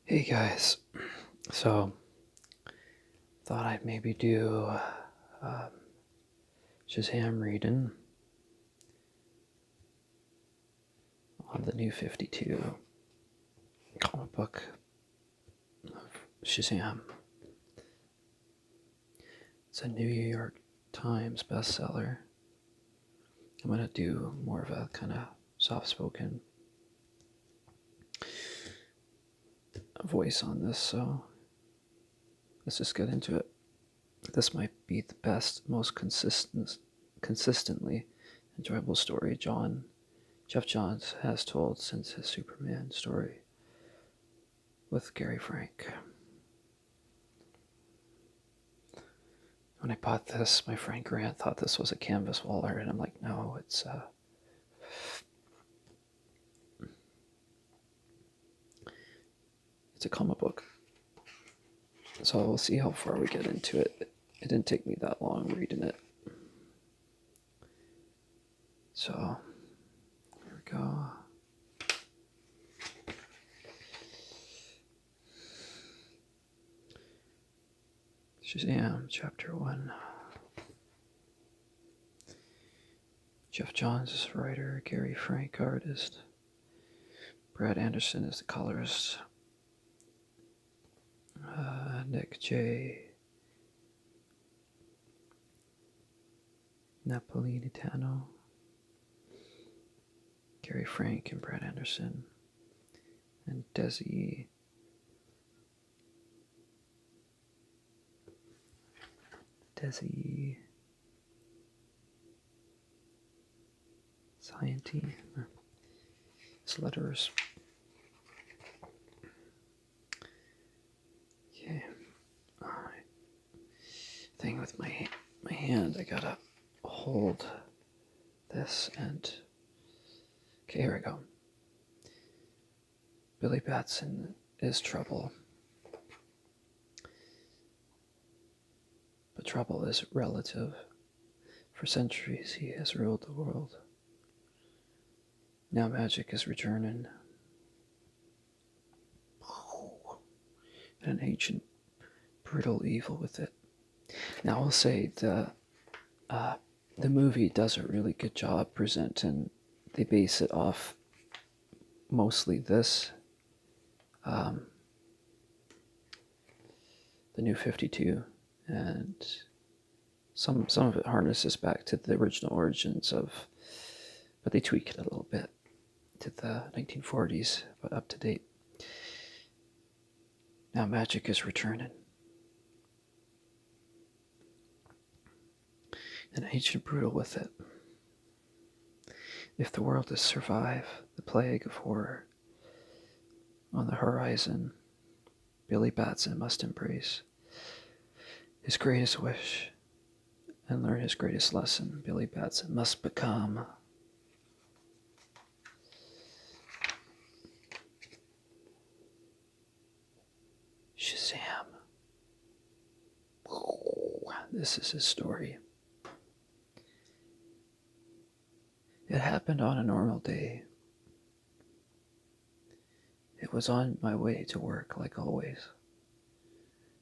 Hey guys, so thought I'd maybe do um, SHAZAM reading on the new 52 comic book of SHAZAM. It's a New York Times bestseller. I'm going to do more of a kind of soft-spoken voice on this, so let's just get into it. This might be the best, most consistently enjoyable story Jeff Johns has told since his Superman story with Gary Frank. When I bought this, my friend Grant thought this was a canvas wall art, and I'm like, no, it's a comic book. So we'll see how far we get into it. It didn't take me that long reading it. So here we go. SHAZAM, Chapter 1. Jeff Johns is the writer, Gary Frank artist, Brad Anderson is the colorist, Nick J. Napolitano, Gary Frank and Brad Anderson, and Desi Scienti. His letters. Okay. Alright. Thing with my hand, I gotta hold this and. Okay, here we go. Billy Batson is trouble. But trouble is relative. For centuries he has ruled the world. Now magic is returning. And an ancient, brutal evil with it. Now I'll say the movie does a really good job presenting. They base it off mostly this, the New 52, and some of it harnesses back to the original origins of, but they tweak it a little bit to the 1940s, but up to date. Now magic is returning. And ancient brutal with it. If the world is to survive the plague of horror on the horizon, Billy Batson must embrace his greatest wish and learn his greatest lesson. Billy Batson must become SHAZAM. This is his story. It happened on a normal day. It was on my way to work, like always.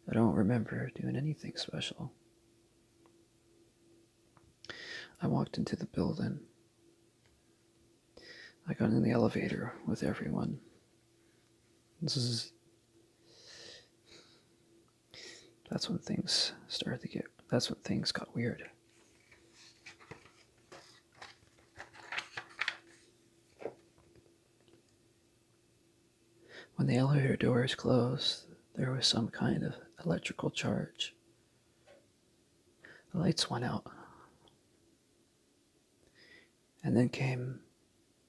I don't remember doing anything special. I walked into the building. I got in the elevator with everyone. That's when things got weird. When the elevator doors closed, there was some kind of electrical charge. The lights went out. And then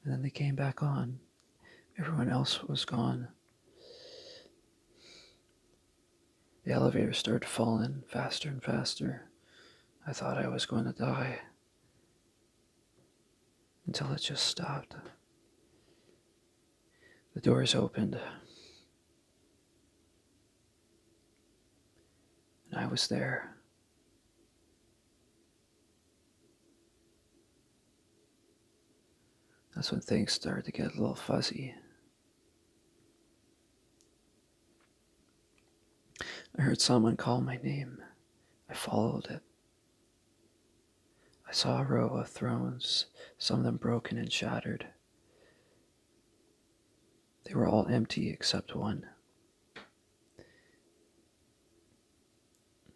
they came back on. Everyone else was gone. The elevator started falling faster and faster. I thought I was going to die. Until it just stopped. The doors opened. And I was there. That's when things started to get a little fuzzy. I heard someone call my name. I followed it. I saw a row of thrones, some of them broken and shattered. They were all empty except one.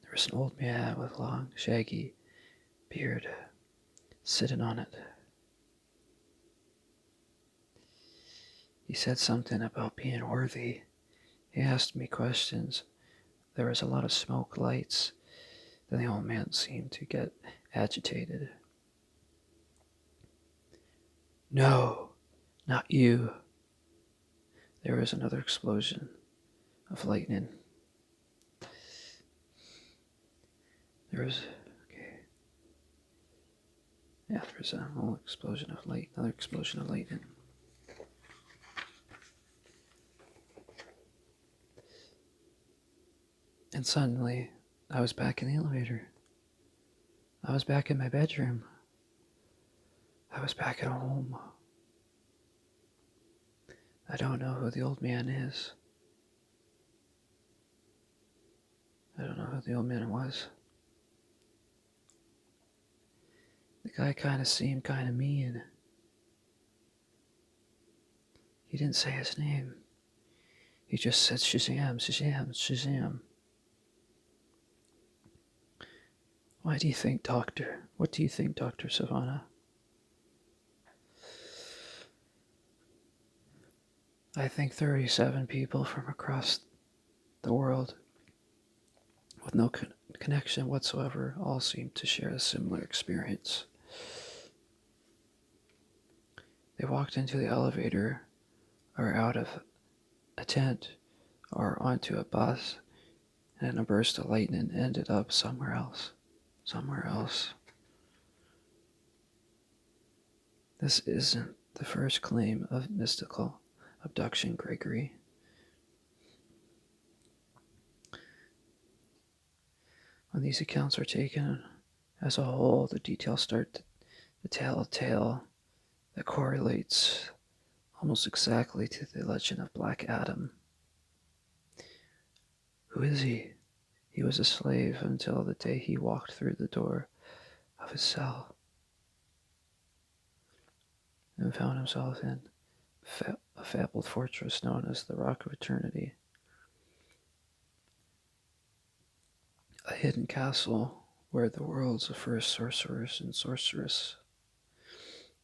There was an old man with long, shaggy beard sitting on it. He said something about being worthy. He asked me questions. There was a lot of smoke, lights. Then the old man seemed to get agitated. No, not you. There was another explosion of lightning. There was a whole explosion of light, another explosion of lightning. And suddenly, I was back in the elevator. I was back in my bedroom. I was back at home. I don't know who the old man is. I don't know who the old man was. The guy kind of seemed kind of mean. He didn't say his name. He just said Shazam, Shazam, Shazam. What do you think, Dr. Savannah? I think 37 people from across the world with no connection whatsoever all seem to share a similar experience. They walked into the elevator or out of a tent or onto a bus, and in a burst of lightning ended up somewhere else. This isn't the first claim of mystical abduction, Gregory. When these accounts are taken as a whole, the details start to tell a tale that correlates almost exactly to the legend of Black Adam. Who is he? He was a slave until the day he walked through the door of his cell and found himself in a fabled fortress known as the Rock of Eternity. A hidden castle where the world's first sorcerers and sorceress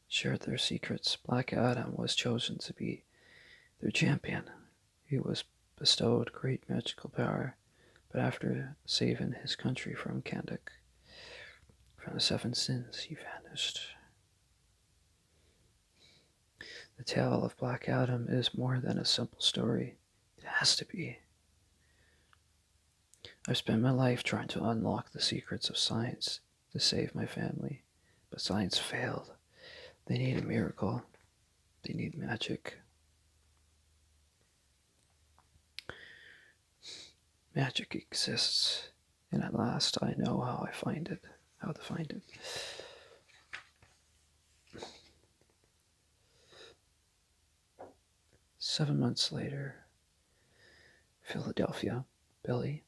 shared their secrets. Black Adam was chosen to be their champion. He was bestowed great magical power, but after saving his country from Kandak, from the 7 sins, he vanished. The tale of Black Adam is more than a simple story. It has to be. I've spent my life trying to unlock the secrets of science to save my family, but science failed. They need a miracle. They need magic. Magic exists, and at last I know how to find it. 7 months later, Philadelphia, Billy.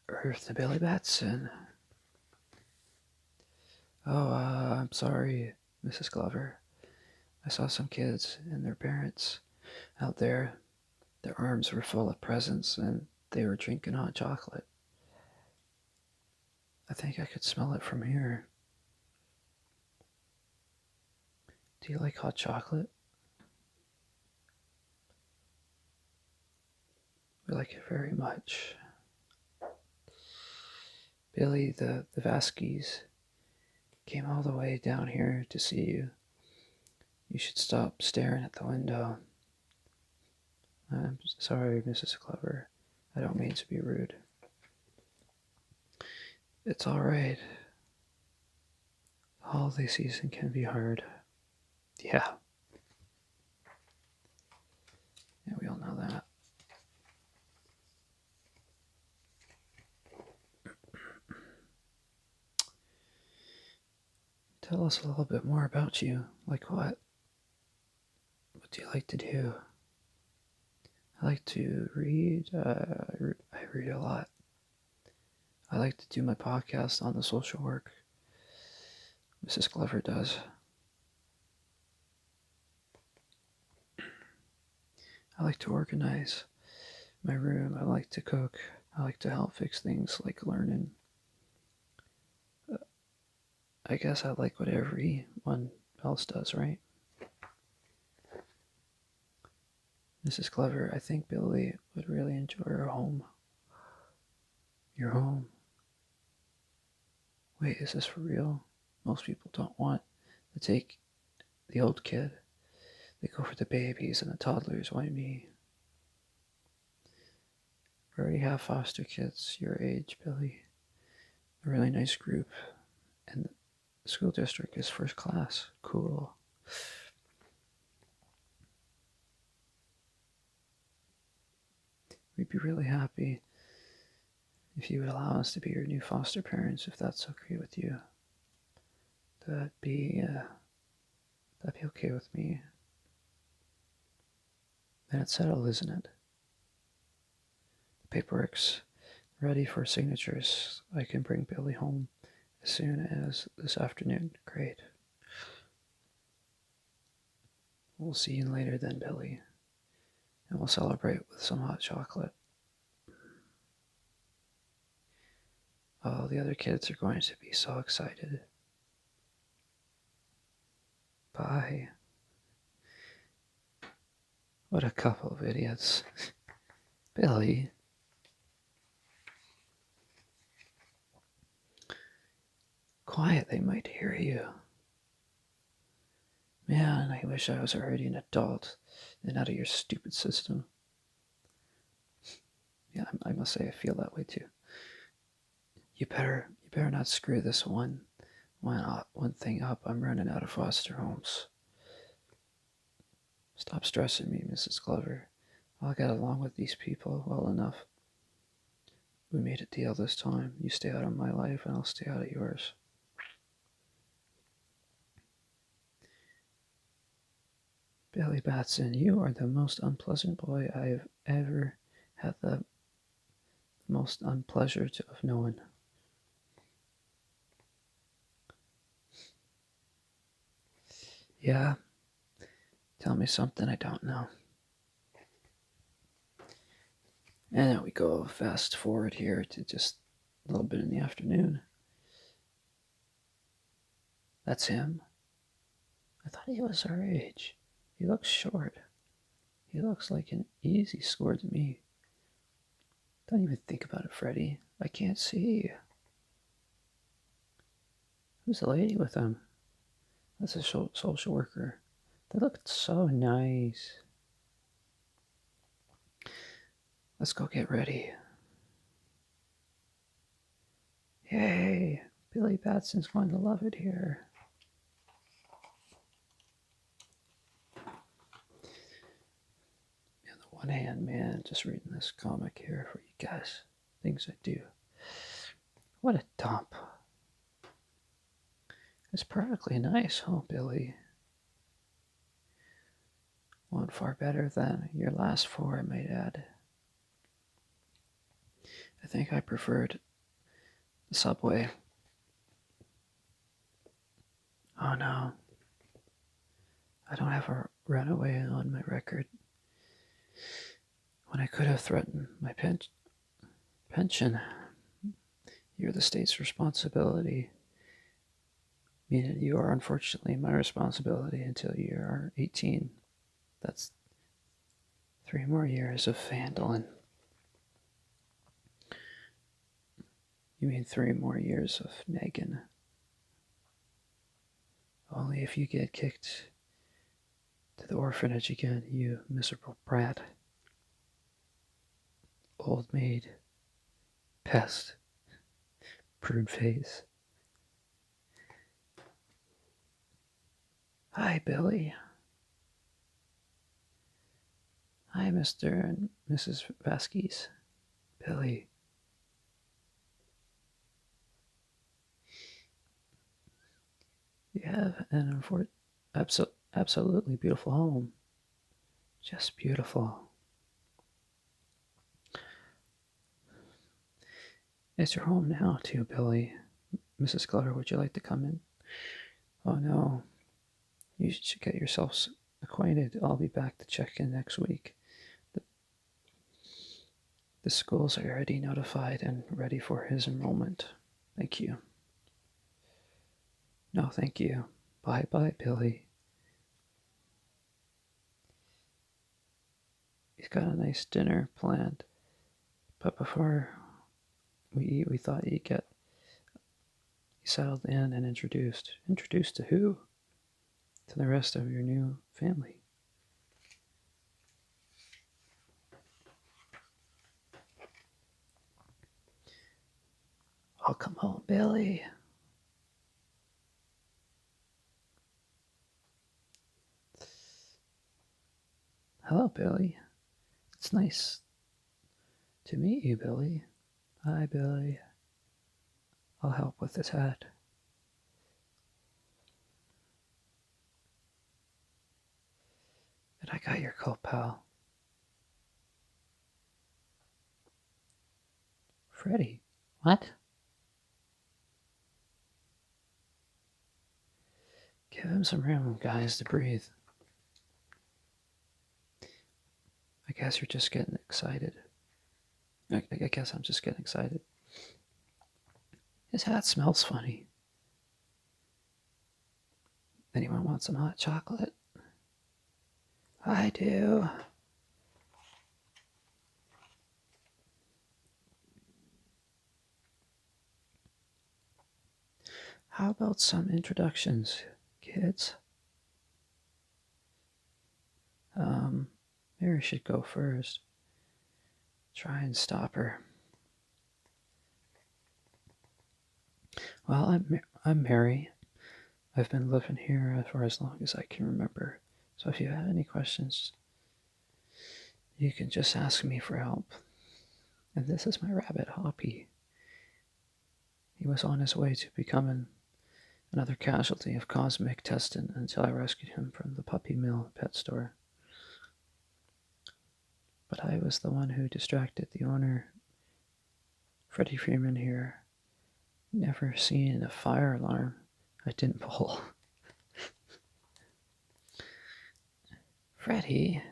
Earth to Billy Batson. Oh, I'm sorry, Mrs. Glover. I saw some kids and their parents out there. Their arms were full of presents and they were drinking hot chocolate. I think I could smell it from here. Do you like hot chocolate? We like it very much. Billy, the Vasquez came all the way down here to see you. You should stop staring at the window. I'm sorry, Mrs. Glover. I don't mean to be rude. It's all right. Holiday season can be hard. Yeah. Yeah, we all know that. Tell us a little bit more about you. Like what? What do you like to do? I like to read. I read a lot. I like to do my podcast on the social work Mrs. Glover does. I like to organize my room. I like to cook. I like to help fix things like learning. I guess I like what everyone else does, right? Mrs. Glover, I think Billy would really enjoy our home. Your home. Wait, is this for real? Most people don't want to take the old kid. They go for the babies and the toddlers. Why me? We already have foster kids your age, Billy. A really nice group. And the school district is first class. Cool. We'd be really happy if you would allow us to be your new foster parents, if that's okay with you. That'd be okay with me. Then it's settled, isn't it? The paperwork's ready for signatures. I can bring Billy home as soon as this afternoon. Great. We'll see you later then, Billy. And we'll celebrate with some hot chocolate. Oh, the other kids are going to be so excited. Bye. What a couple of idiots. Billy. Quiet, they might hear you. Man, I wish I was already an adult and out of your stupid system. Yeah, I must say I feel that way too. You better not screw this one thing up. I'm running out of foster homes. Stop stressing me, Mrs. Glover. I'll get along with these people well enough. We made a deal this time. You stay out of my life and I'll stay out of yours. Billy Batson, you are the most unpleasant boy I've ever had the most unpleasure of knowing. Yeah, tell me something I don't know. And then we go fast forward here to just a little bit in the afternoon. That's him. I thought he was our age. He looks short. He looks like an easy score to me. Don't even think about it, Freddy. I can't see. Who's the lady with him? That's a social worker. They look so nice. Let's go get ready. Yay! Billy Batson's going to love it here. On the one hand, man, just reading this comic here for you guys. Things I do. What a dump. It's practically nice, huh, Billy? One far better than your last four, I might add. I think I preferred the subway. Oh no. I don't have a runaway on my record. When I could have threatened my pension, you're the state's responsibility. Meaning you are unfortunately my responsibility until you are 18. That's 3 more years of vandalin'. You mean 3 more years of nagging. Only if you get kicked to the orphanage again, you miserable brat. Old maid. Pest. Prude face. Hi, Billy. Hi, Mr. and Mrs. Vasquez. Billy. You have an absolutely beautiful home. Just beautiful. It's your home now, too, Billy. Mrs. Glover, would you like to come in? Oh, no. You should get yourselves acquainted. I'll be back to check in next week. The schools are already notified and ready for his enrollment. Thank you. No, thank you. Bye-bye, Billy. He's got a nice dinner planned. But before we eat, we thought you'd get settled in and introduced. Introduced to who? To the rest of your new family. Oh, come home, Billy. Hello, Billy. It's nice to meet you, Billy. Hi, Billy. I'll help with this hat. And I got your coat, pal. Freddie. What? Give him some room, guys, to breathe. I guess you're just getting excited. I guess I'm just getting excited. His hat smells funny. Anyone want some hot chocolate? I do. How about some introductions, kids? Mary should go first. Try and stop her. Well, I'm Mary. I've been living here for as long as I can remember. So if you have any questions, you can just ask me for help. And this is my rabbit, Hoppy. He was on his way to becoming another casualty of cosmic testing until I rescued him from the puppy mill pet store. But I was the one who distracted the owner. Freddie Freeman here. Never seen a fire alarm I didn't pull. Freddie,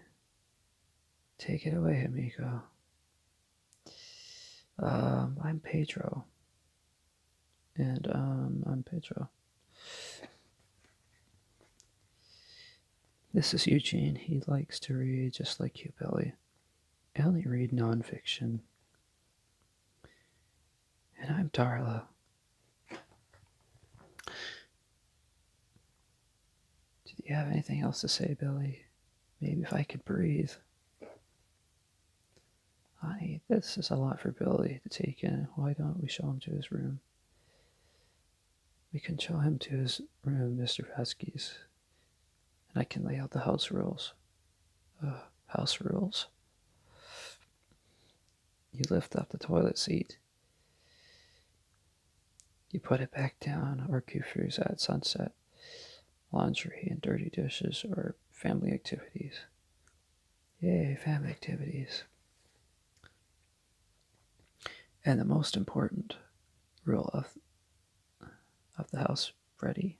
take it away, amigo. I'm Pedro. And, I'm Pedro. This is Eugene. He likes to read just like you, Billy. I only read nonfiction. And I'm Darla. Did you have anything else to say, Billy? Maybe if I could breathe. Honey, this is a lot for Billy to take in. Why don't we show him to his room? We can show him to his room, Mr. Vasquez. And I can lay out the house rules. House rules? You lift up the toilet seat. You put it back down, or goofers at sunset. Laundry and dirty dishes, or family activities. Yay, family activities. And the most important rule of the house, Freddie.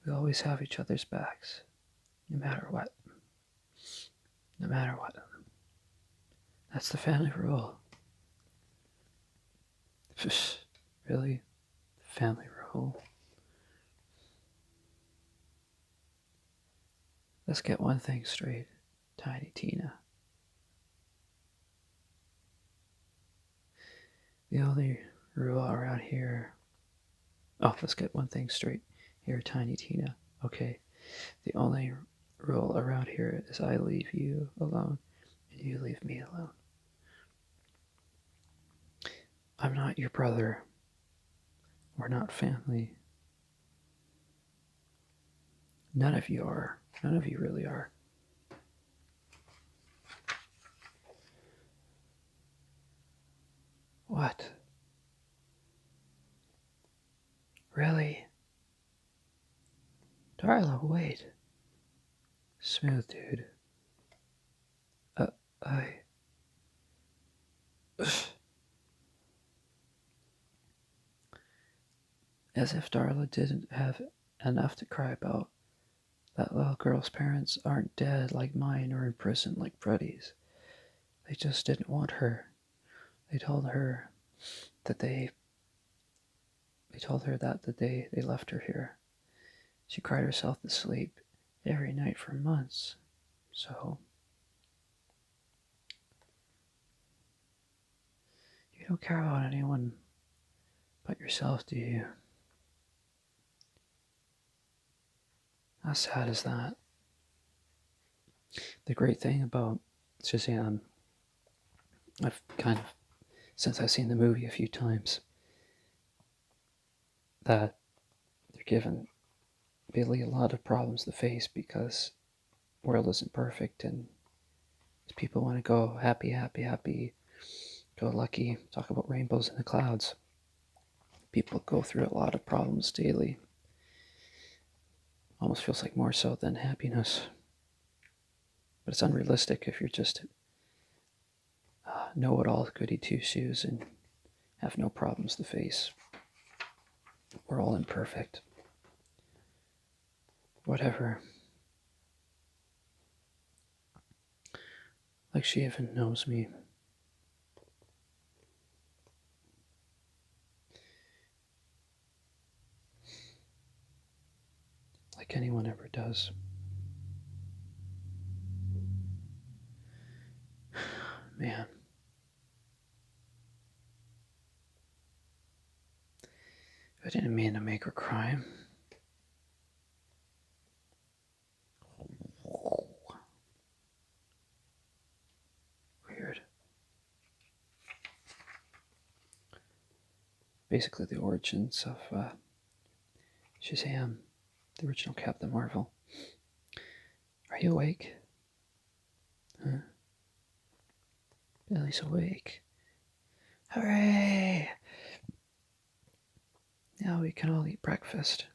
We always have each other's backs, no matter what. No matter what. That's the family rule. Really? Family rule? Let's get one thing straight, Tiny Tina. The only rule around here... Oh, let's get one thing straight here, Tiny Tina. Okay, the only rule around here is I leave you alone and you leave me alone. I'm not your brother. We're not family. None of you are. None of you really are. What? Really? Darla, wait. Smooth, dude. I. As if Darla didn't have enough to cry about. That little girl's parents aren't dead like mine or in prison like Freddie's. They just didn't want her. They told her that they told her that the day they left her here. She cried herself to sleep every night for months. So you don't care about anyone but yourself, do you? How sad is that? The great thing about SHAZAM, I've kind of, since I've seen the movie a few times, that they're giving Billy a lot of problems to face because the world isn't perfect and people want to go happy, happy, happy, go lucky, talk about rainbows in the clouds. People go through a lot of problems daily. Almost feels like more so than happiness. But it's unrealistic if you're just know-it-all, goody two-shoes, and have no problems to face. We're all imperfect. Whatever. Like she even knows me. Like anyone ever does. Man. I didn't mean to make her cry. Weird. Basically the origins of SHAZAM, the original Captain Marvel. Are you awake? Huh? Billy's awake. Hooray! Now we can all eat breakfast.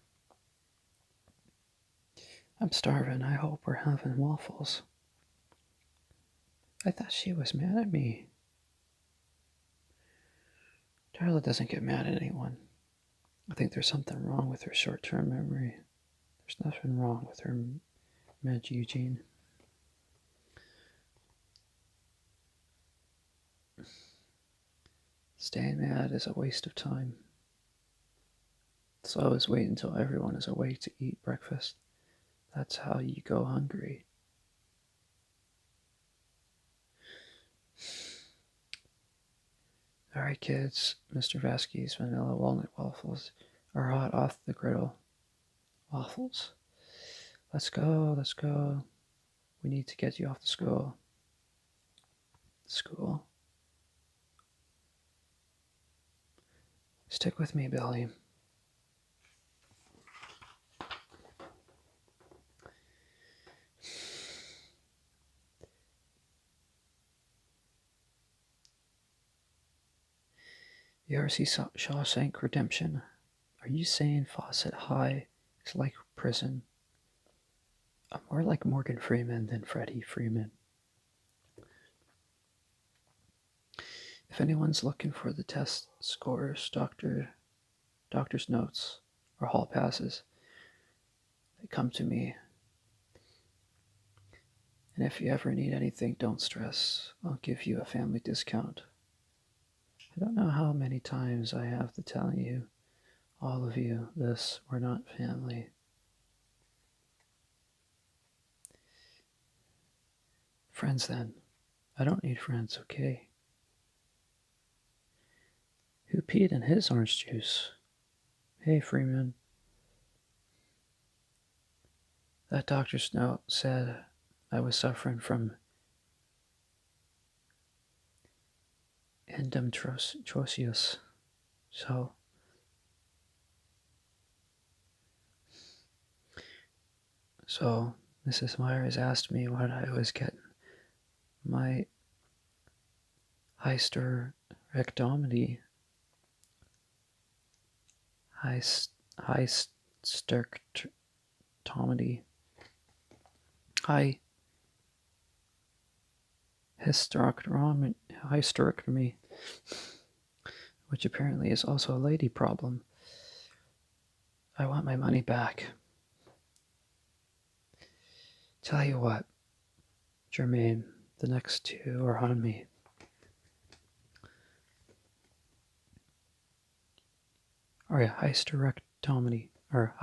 I'm starving. I hope we're having waffles. I thought she was mad at me. Darla doesn't get mad at anyone. I think there's something wrong with her short-term memory. There's nothing wrong with her, Med Eugene. Staying mad is a waste of time. So always wait until everyone is awake to eat breakfast. That's how you go hungry. Alright, kids, Mr. Vasquez vanilla walnut waffles are hot off the griddle. Waffles? Let's go, let's go. We need to get you off to school. School? Stick with me, Billy. You ever see Shawshank Redemption? Are you saying Fawcett High is like prison? I'm more like Morgan Freeman than Freddie Freeman. If anyone's looking for the test scores, doctor's notes, or hall passes, they come to me. And if you ever need anything, don't stress. I'll give you a family discount. I don't know how many times I have to tell you, all of you, this, we're not family. Friends then. I don't need friends, okay? Who peed in his orange juice? Hey, Freeman. That doctor's note said I was suffering from endometriosis. So Mrs. Myers asked me what I was getting. My hysterectomy. Hysterectomy. high hysterectomy, which apparently is also a lady problem. I want my money back. Tell you what, Jermaine, the next two are on me. Or yeah, hysterectomy, or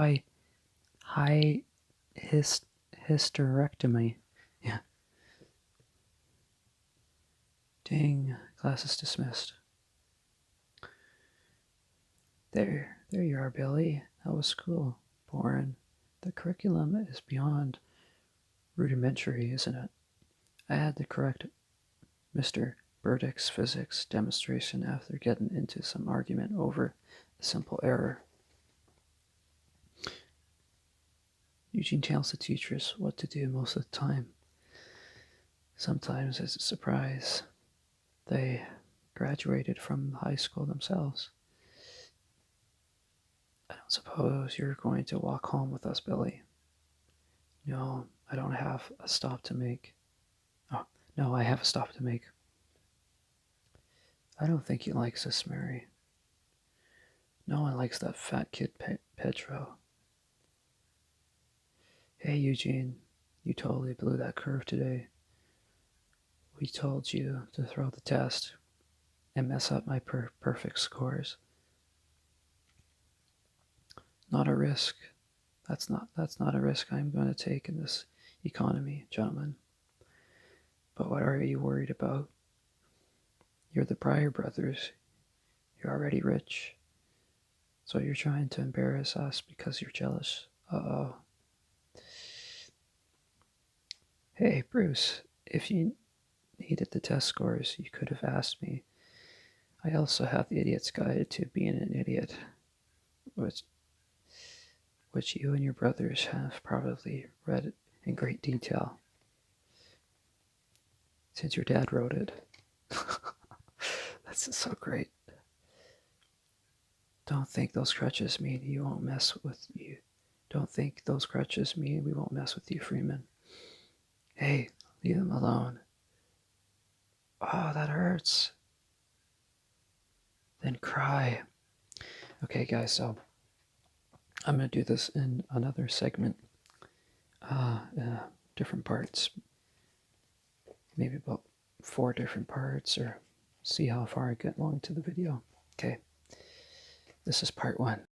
hysterectomy. Yeah. Dang, class is dismissed. There you are, Billy. How was school? Boring. The curriculum is beyond rudimentary, isn't it? I had to correct Mr. Burdick's physics demonstration after getting into some argument over a simple error. Eugene tells the teachers what to do most of the time. Sometimes it's a surprise. They graduated from high school themselves. I don't suppose you're going to walk home with us, Billy. No, I don't have a stop to make. Oh, no, I have a stop to make. I don't think he likes us, Mary. No one likes that fat kid Pedro. Hey, Eugene, you totally blew that curve today. We told you to throw the test and mess up my perfect scores. Not a risk. That's not a risk I'm going to take in this economy, gentlemen. But what are you worried about? You're the Pryor brothers. You're already rich. So you're trying to embarrass us because you're jealous. Uh-oh. Hey, Bruce, if you needed the test scores, you could have asked me. I also have the Idiot's Guide to Being an Idiot, which you and your brothers have probably read in great detail, since your dad wrote it. That's so great. Don't think those crutches mean you won't mess with you. Don't think those crutches mean we won't mess with you, Freeman. Hey, leave them alone. Oh, that hurts. Then cry. Okay, guys, so I'm going to do this in another segment. Different parts. Maybe about 4 different parts, or see how far I get along to the video. Okay, this is part 1.